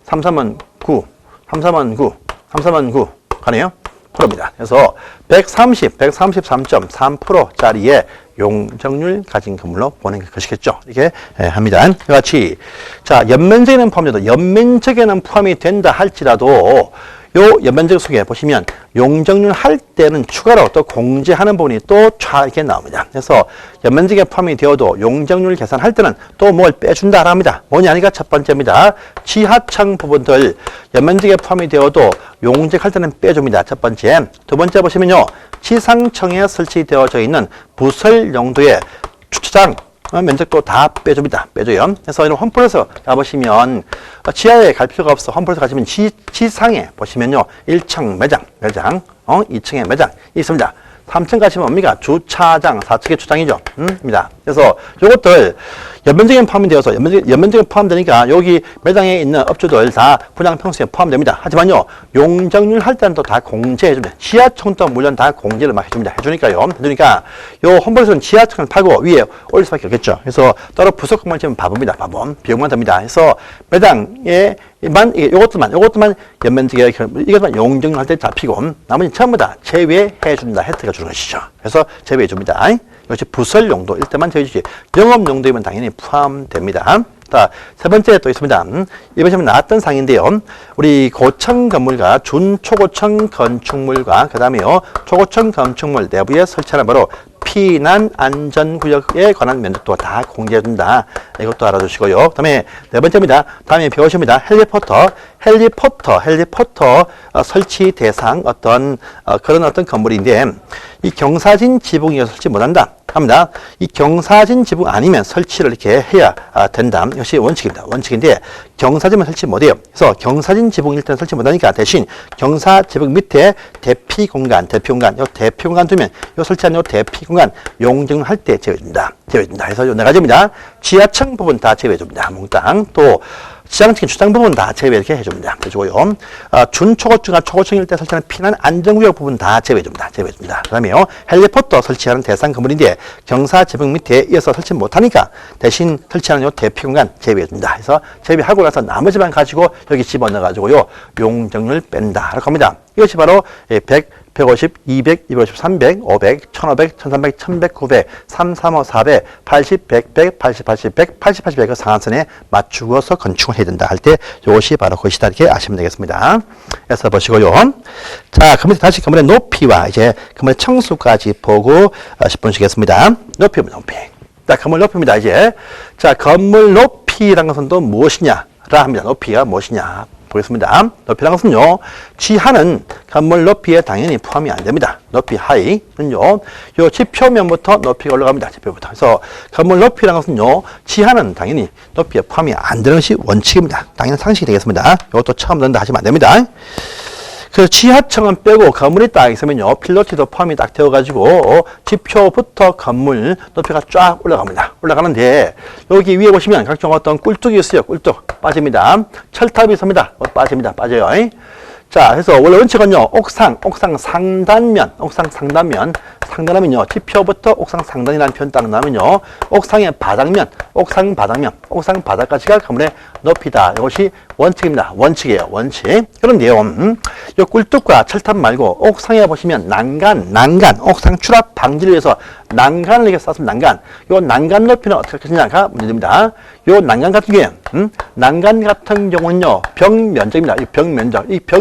33은 9, 33은 9, 가네요? 프로입니다. 그래서 133.3%짜리의 용적률 가진 건물로 보는 것이겠죠. 이렇게 합니다. 같이. 자, 연면적에는 포함돼도, 연면적에는 포함이 된다 할지라도, 요 연면적 속에 보시면 용적률 할 때는 추가로 또 공제하는 부분이 또 이렇게 나옵니다. 그래서 연면적에 포함이 되어도 용적률 계산할 때는 또 뭘 빼준다 합니다. 뭐냐니까 첫 번째입니다. 지하층 부분들 연면적에 포함이 되어도 용적할 때는 빼줍니다. 첫 번째. 두 번째 보시면요, 지상층에 설치되어져 있는 부설 용도의 주차장 면적도 다 빼줍니다. 빼줘요. 그래서 이런 홈플에서 가보시면 지하에 갈 필요가 없어. 홈플에서 가시면 지상에 보시면요, 1층 매장, 2층에 매장 있습니다. 3층 가시면 뭡니까? 주차장, 4층의 주차장이죠. 입니다. 그래서 요것들 연면적에 포함이 되어서 연면적에 포함되니까 여기 매장에 있는 업주들 다 분양 평수에 포함됩니다. 하지만요, 용적률 할 때는 또 다 공제해줍니다. 지하층도 물론 다 공제를 막 해주니까요. 해주니까 요 홈플에서는 지하층을 팔고 위에 올릴 수밖에 없겠죠. 그래서 따로 부속건물 지면 바보입니다. 바보. 비용만 듭니다. 그래서 매장에 요것들만 연면적에 이것만 용적률 할 때 잡히고 나머지 전부 다 제외해준다. 혜택을 주는 것이죠. 그래서 제외해줍니다. 이것이 부설 용도일 때만 제외해주지 영업 용도이면 당연히 포함됩니다. 자, 세 번째 또 있습니다. 이번 시험에 나왔던 상인데요. 우리 고층 건물과 준초고층 건축물과 그 다음에요. 초고층 건축물 내부에 설치하는 바로 피난 안전구역에 관한 면적도 다 공개해준다. 이것도 알아두시고요. 그 다음에 네 번째입니다. 다음에 배우십니다. 헬리포터 설치 대상 그런 건물인데 이 경사진 지붕에 설치 못한다. 합니다. 이 경사진 지붕 아니면 설치를 이렇게 해야 된다. 이것이 원칙입니다. 원칙인데 경사진만 설치 못해요. 그래서 경사진 지붕 일단 설치 못하니까 대신 경사 지붕 밑에 대피 공간, 요 대피 공간 두면 요 설치한 요 대피 공간 용적할 때 제외해줍니다. 그래서 요 네 가지입니다. 지하층 부분 다 제외해줍니다. 몽땅 또 지하층 주장 부분 다 제외 이렇게 해줍니다. 해주고요. 준초고층과 초고층일 때 설치하는 피난 안전구역 부분 다 제외해줍니다. 그 다음에요. 헬리포터 설치하는 대상 건물인데 경사 지붕 밑에 이어서 설치 못하니까 대신 설치하는 요 대피 공간 제외해줍니다. 그래서 제외하고 나서 나머지만 가지고 여기 집어넣어가지고요. 용적률 뺀다. 라고 합니다. 이것이 바로 100, 150, 200, 250, 300, 500, 1500, 1300, 1100, 900, 3, 3, 5, 400, 80, 100, 100, 80, 80, 100, 80, 80, 100을 상한선에 맞추어서 건축을 해야 된다 할 때 이것이 바로 그것이다 이렇게 아시면 되겠습니다. 그래서 보시고요. 자, 그러면 다시 건물의 높이와 이제 건물의 층수까지 보고 10분 쉬겠습니다. 높이. 자, 건물 높이입니다. 이제 자, 건물 높이라는 것은 또 무엇이냐라 합니다. 높이가 무엇이냐. 보겠습니다. 높이라는 것은요, 지하는 건물 높이에 당연히 포함이 안 됩니다. 높이 하이는요, 요 지표면부터 높이가 올라갑니다. 지표부터. 그래서 건물 높이라는 것은요, 지하는 당연히 높이에 포함이 안 되는 것이 원칙입니다. 당연한 상식이 되겠습니다. 이것도 처음 듣는다 하시면 안 됩니다. 그래서 지하층은 빼고 건물이 딱 있으면요, 필로티도 포함이 딱 되어가지고 지표부터 건물 높이가 쫙 올라가는데 여기 위에 보시면 각종 어떤 꿀뚝이 있어요. 꿀뚝 빠집니다. 철탑이 있습니다. 빠져요. 자, 그래서 원래 원칙은요, 옥상 상단하면요, 지표부터 옥상 상단이라는 표현 딱 나오면요, 옥상 바닥까지가 건물의 높이다. 이것이 원칙입니다. 원칙이에요. 그런데요, 이 꿀뚝과 철탑 말고 옥상에 보시면 난간, 옥상 추락 방지를 위해서 난간을 이렇게 쌌습니다. 요 난간 높이는 어떻게 하겠느냐가 문제됩니다. 요 난간 같은 경우에, 난간 같은 경우는요, 벽 면적입니다. 이 벽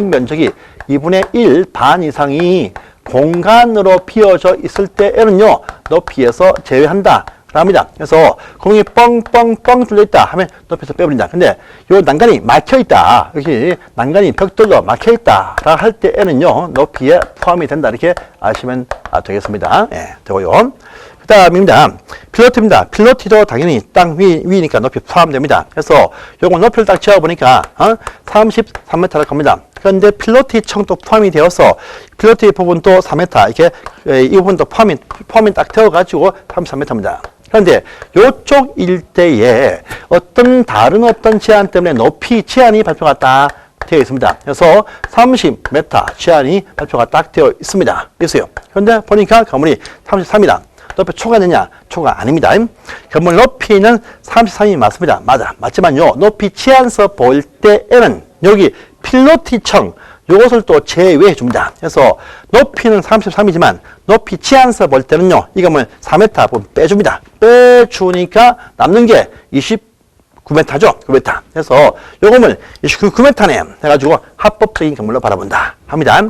면적이 2분의 1 반 이상이 공간으로 비어져 있을 때에는요, 높이에서 제외한다. 합니다. 그래서 공이 뻥뻥뻥 뚫려있다 하면 높이에서 빼버린다. 근데 요 난간이 막혀있다. 여기 난간이 벽돌로 막혀있다. 할 때에는요, 높이에 포함이 된다. 이렇게 아시면 되겠습니다. 예, 되고요. 그 다음입니다. 필로티입니다. 필로티도 당연히 땅 위니까 높이 포함됩니다. 그래서 요거 높이를 딱 지어보니까 33m라고 합니다. 그런데 필로티 층도 포함이 되어서 필로티 부분도 4m 이렇게 이 부분도 포함이 딱 되어가지고 33m입니다. 그런데 이쪽 일대에 다른 어떤 제한 때문에 높이 제한이 발표가 딱 되어 있습니다. 그래서 30m 제한이 발표가 딱 되어 있습니다. 그런데 보니까 건물이 33이다. 높이 초가 되냐? 초가 아닙니다. 건물 높이는 33이 맞습니다. 맞지만요, 높이 제한서 볼 때에는 여기 필로티층 요것을 또 제외해 줍니다. 그래서 높이는 33이지만 높이 제한서 볼 때는요, 이 건물 4m 부분 빼줍니다. 빼주니까 남는 게 29m죠. 9m. 그래서 요 건물 29m네 해가지고 합법적인 건물로 바라본다 합니다.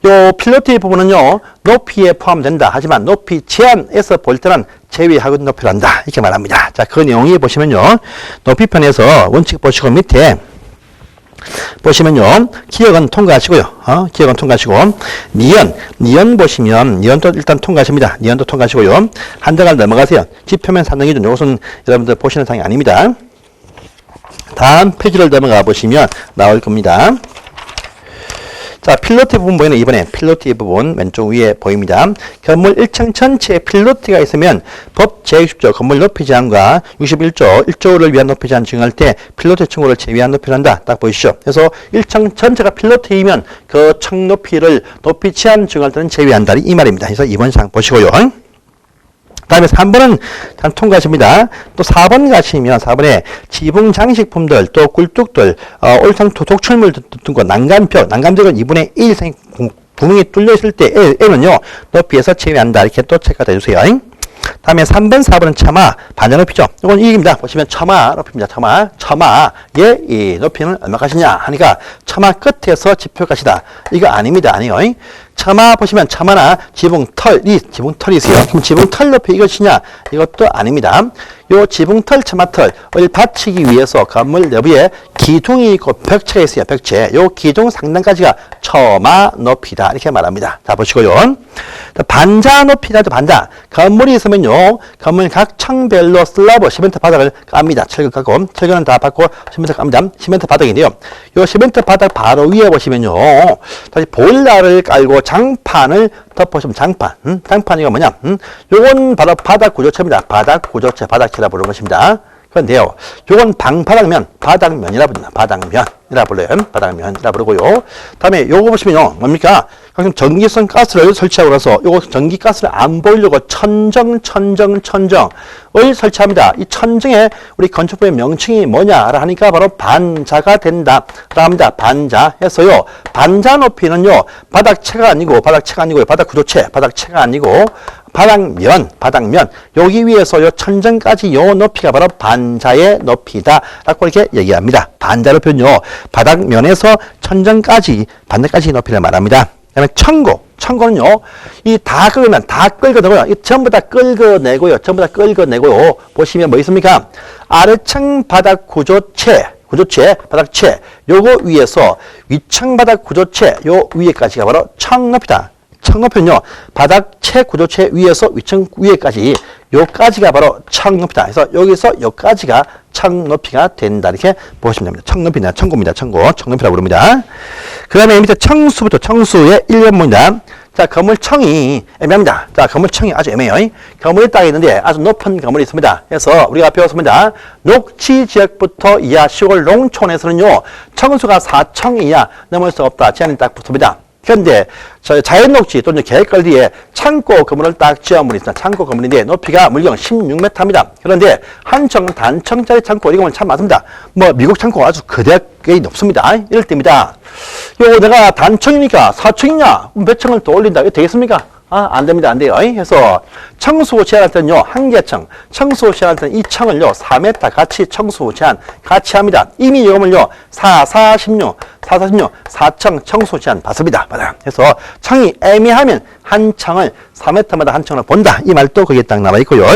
요 필로티 부분은요, 높이에 포함된다. 하지만 높이 제한에서 볼 때는 제외하고 높이를 한다. 이렇게 말합니다. 자, 그 내용이 보시면요, 높이편에서 원칙 보시고 밑에 보시면요, 기억은 통과하시고요. 기억은 통과하시고, 니은 보시면, 니은도 일단 통과하십니다. 니은도 통과하시고요. 한 단을 넘어가세요. 지표면 산정기준, 이것은 여러분들 보시는 상이 아닙니다. 다음 페이지를 넘어가 보시면 나올 겁니다. 자, 필로티 부분 보이는 이번에 필로티 부분 왼쪽 위에 보입니다. 건물 1층 전체에 필로티가 있으면 법 제60조 건물 높이 제한과 61조 1조를 위한 높이 제한 증가할 때 필로티 층고를 제외한 높이를 한다. 딱 보이시죠? 그래서 1층 전체가 필로티이면 그 층 높이를 높이 제한 증가할 때는 제외한다. 이 말입니다. 그래서 이번 상 보시고요. 다음에 3번은 단 통과하십니다. 또 4번 가시면 4번에 지붕 장식품들, 또 꿀뚝들, 올상 독출물 등과 난간벽은 2분의 1 이상의 구멍이 뚫려 있을 때에는요, 높이에서 제외한다. 이렇게 또 체크해 주세요. 다음에 3번, 4번은 처마, 반자 높이죠. 이건 1입니다. 보시면 처마 높이입니다. 처마의 이 높이는 얼마까지냐 하니까 처마 끝에서 지표값이다. 이거 아닙니다. 아니요. 처마 보시면 처마나 지붕털이 있어요. 그럼 지붕털 높이 이것이냐? 이것도 아닙니다. 요 지붕털, 처마털을 받치기 위해서 건물 내부에 기둥이 있고 벽체가 있어요. 벽체. 요 기둥 상단까지가 처마 높이다. 이렇게 말합니다. 자, 보시고요. 반자 높이라도 반자. 건물이 있으면요. 건물 각 층별로 슬라브, 시멘트 바닥을 깝니다. 철근 깎고, 철근은 다 받고, 시멘트 깝니다. 시멘트 바닥인데요. 요 시멘트 바닥 바로 위에 보시면요. 다시 보일러를 깔고 장판을 덮어주면 장판. 장판 이거 뭐냐? 요건 바로 바닥 구조체입니다. 바닥 구조체, 바닥체라 부르는 것입니다. 그런데요, 요건 방바닥면, 바닥면이라 부릅니다. 바닥면이라 불러요. 바닥면이라 부르고요. 다음에 요거 보시면요, 뭡니까? 전기성 가스를 설치하고 나서 요거 전기가스를 안 보이려고 천정을 설치합니다. 이 천정에 우리 건축부의 명칭이 뭐냐라 하니까 바로 반자가 된다. 라 합니다. 반자 해서요. 반자 높이는요, 바닥체가 아니고, 바닥 구조체, 바닥체가 아니고, 바닥면. 여기 위에서 요 천정까지 요 높이가 바로 반자의 높이다. 라고 이렇게 얘기합니다. 반자 높이는요, 바닥면에서 천정까지, 반자까지 높이를 말합니다. 그 다음에 청고는요, 이 다 끌어내고요. 이 전부 다 끌어내고요. 보시면 뭐 있습니까? 아래층 바닥 구조체, 바닥체. 요거 위에서 위층 바닥 구조체, 요 위에까지가 바로 청높이다. 청높이는요, 바닥체 구조체 위에서 위층 위에까지, 요까지가 바로 청높이다. 그래서 여기서 요까지가 청높이가 된다. 이렇게 보시면 됩니다. 청높이냐, 청높이라고 부릅니다. 그 다음에 밑에 청수의 1번문입니다. 자, 건물청이 애매합니다. 자, 건물청이 아주 애매해요. 건물이 딱 있는데 아주 높은 건물이 있습니다. 그래서 우리가 배웠습니다. 녹지 지역부터 이하 시골 농촌에서는요, 청수가 4층 이하 넘을 수 없다. 제한이 딱 붙습니다. 그런데 자연녹지 또는 계획관리에 창고 건물을 딱 지은 분이 있습니다. 창고 건물인데 높이가 물경 16m입니다. 그런데 한층 단층짜리 창고 이런 건 참 많습니다. 뭐 미국 창고 아주 거대하게 높습니다. 이럴 때입니다. 요 내가 단층이니까 4층이냐? 몇 층을 더 올린다. 이거 되겠습니까? 안 됩니다. 안 돼요. 그래서 청수 제한할 때는요, 한계층, 청수 제한할 때는 이 층을요, 4m 같이 청수 제한 같이 합니다. 이미 요금을요, 4층 청수 제한 받습니다. 맞아요. 그래서 층이 애매하면 한 층을 4m마다 한 층을 본다. 이 말도 거기에 딱 나와 있고요.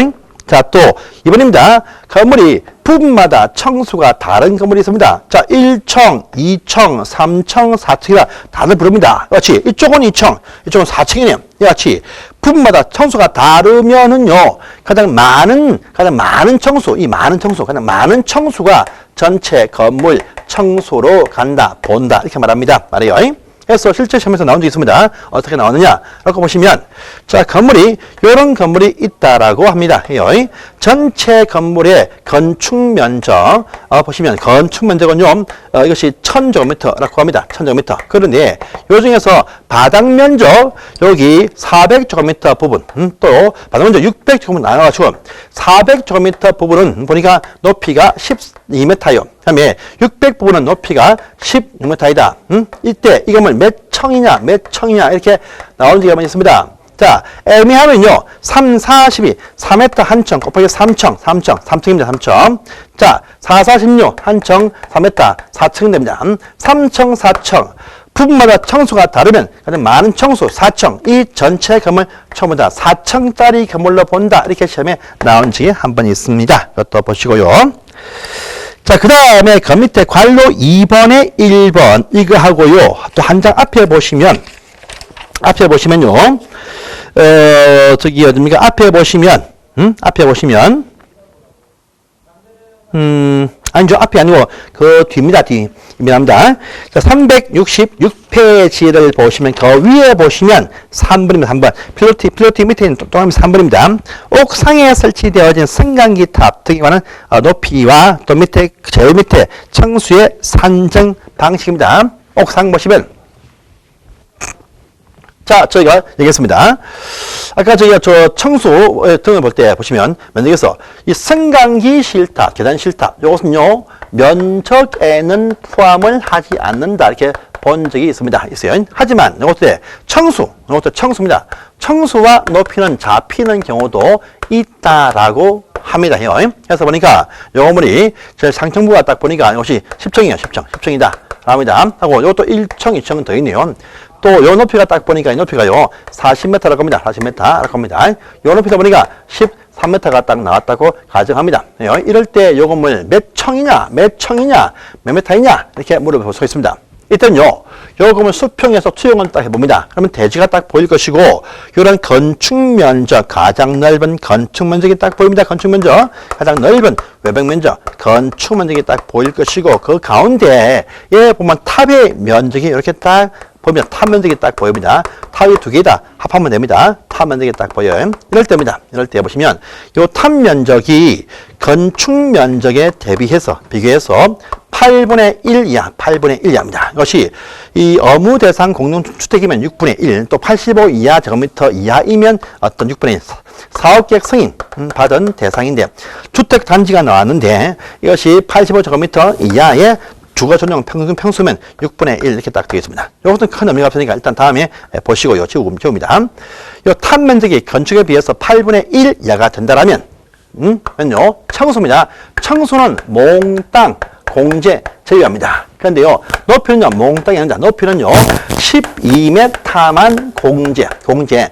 자, 또 이번입니다. 건물이 부분마다 청수가 다른 건물이 있습니다. 자, 1층, 2층, 3층, 4층이라 다들 부릅니다. 그렇지. 이쪽은 2층, 이쪽은 4층이네요. 같이 부분마다 청수가 다르면은요, 가장 많은 청수가 전체 건물 청수로 간다, 본다. 이렇게 말합니다. 말해요. 그래서 실제 시험에서 나온 적이 있습니다. 어떻게 나오느냐? 라고 보시면, 자, 요런 건물이 있다라고 합니다. 전체 건물의 건축 면적, 보시면 건축 면적은요, 이것이 1000제곱미터라고 합니다. 1000제곱미터. 그런데 요 중에서 바닥 면적, 여기 400제곱미터 부분, 또 바닥 면적 600제곱미터 나눠가지고 400제곱미터 부분은 보니까 높이가 12m예요. 그 다음에 600 부분은 높이가 16m이다. 이때 이 건물 몇 층이냐 이렇게 나오는 적이 있습니다. 자, 애매하면요, 3, 42, 4m 한 층 곱하기 3층입니다. 3층. 자, 4, 46, 한 층, 4m, 4층 됩니다. 3층, 4층. 부분마다 청수가 다르면 가장 많은 청수 4층, 이 전체 건물 전부 다 4층짜리 건물로 본다. 이렇게 시험에 나온 적이 한 번 있습니다. 이것도 보시고요. 자, 그 다음에 그 밑에 관로 2번에 1번 이거 하고요. 또 한 장 앞에 보시면요. 저기 어딥니까? 앞에 보시면 아니죠. 앞이 아니고 그 뒤입니다. 미안합니다. 자, 366페이지를 보시면 그 위에 보시면 3번입니다. 3번. 필로티 밑에 있는 동그라미 3번입니다. 옥상에 설치되어진 승강기 탑 등에 관한 높이와 또 밑에 제일 밑에 청수의 산정 방식입니다. 옥상 보시면 자, 저희가 얘기했습니다. 아까 저희가 청수 등을 볼 때 보시면 면적에서 이 승강기 실탑, 계단 실탑, 이것은요, 면적에는 포함을 하지 않는다. 이렇게 본 적이 있어요. 하지만 이것도 청수입니다. 청수와 높이는 잡히는 경우도 있다라고 합니다. 그래서 보니까 요 건물이 제일 상층부가 딱 보니까 이것이 10층이에요. 10층이다. 합니다. 하고 이것도 1층, 2층은 더 있네요. 또 요 높이가 딱 보니까 이 높이가요 40m라고 합니다. 40m라고 합니다. 요 높이다 보니까 13m가 딱 나왔다고 가정합니다. 이럴 때 요 건물 몇 층이냐, 몇 메타이냐 이렇게 물어볼 수 있습니다. 일단요, 요 건물 수평에서 투영을 딱 해봅니다. 그러면 대지가 딱 보일 것이고, 요런 건축 면적, 가장 넓은 건축 면적이 딱 보입니다. 건축 면적, 가장 넓은 외벽 면적, 건축 면적이 딱 보일 것이고, 그 가운데에 보면 탑의 면적이 이렇게 딱 보면 탑 면적이 딱 보입니다. 탑이 두 개다 합하면 됩니다. 탑 면적이 딱 보여요. 이럴 때입니다. 이럴 때 보시면 요 탑 면적이 건축 면적에 대비해서 비교해서 8분의 1 이하, 8분의 1 이하입니다. 이것이 이 의무 대상 공동주택이면 6분의 1, 또 85 이하 제곱미터 이하이면 어떤 6분의 1, 사업계획 승인 받은 대상인데 주택 단지가 나왔는데 이것이 85 제곱미터 이하의 주거 전용 평수면 6분의 1 이렇게 딱 되겠습니다. 이것은 큰 의미가 없으니까 일단 다음에 보시고요. 지웁니다. 이 탑 면적이 건축에 비해서 8분의 1 이하가 된다라면, 청수입니다. 청수는 몽땅 공제 제외합니다. 그런데요, 높이는요, 몽땅이 아닙니다. 높이는요, 12m만 공제.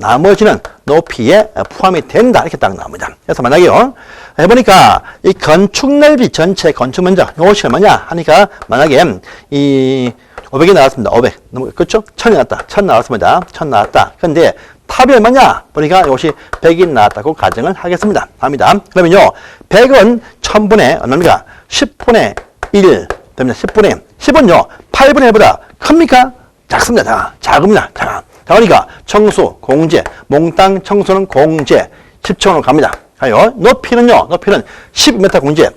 나머지는 높이에 포함이 된다. 이렇게 딱 나옵니다. 그래서 만약에요, 해보니까 이 건축 넓이 전체 건축 면적, 이것이 얼마냐 하니까 만약에 이 500이 나왔습니다. 500. 그렇죠? 1000이 나왔다. 1000 나왔습니다. 1000 나왔다. 근데 탑이 얼마냐? 보니까 이것이 100이 나왔다고 가정을 하겠습니다. 합니다. 그러면요, 100은 1000분의 얼마입니까? 10분의 1 됩니다. 10분의 1. 10은요, 8분의 1보다 큽니까? 작습니다. 작습니다. 자, 그러니까 청수, 공제, 몽땅 청수는 공제, 10층으로 갑니다. 가요. 높이는 12m 공제.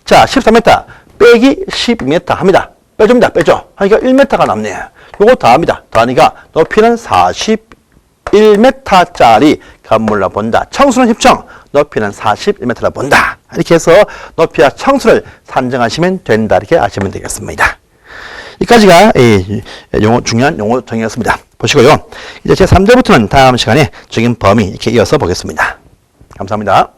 자, 13m 빼기 12m 합니다. 빼줍니다. 빼죠. 하니까 1m가 남네. 요거 더합니다. 더하니까 높이는 41m짜리 건물로 본다. 청수는 10층, 높이는 41m로 본다. 이렇게 해서 높이와 청수를 산정하시면 된다. 이렇게 아시면 되겠습니다. 여기까지가 중요한 용어 정의였습니다. 보시고요. 이제 제 3절부터는 다음 시간에 적인 범위 이렇게 이어서 보겠습니다. 감사합니다.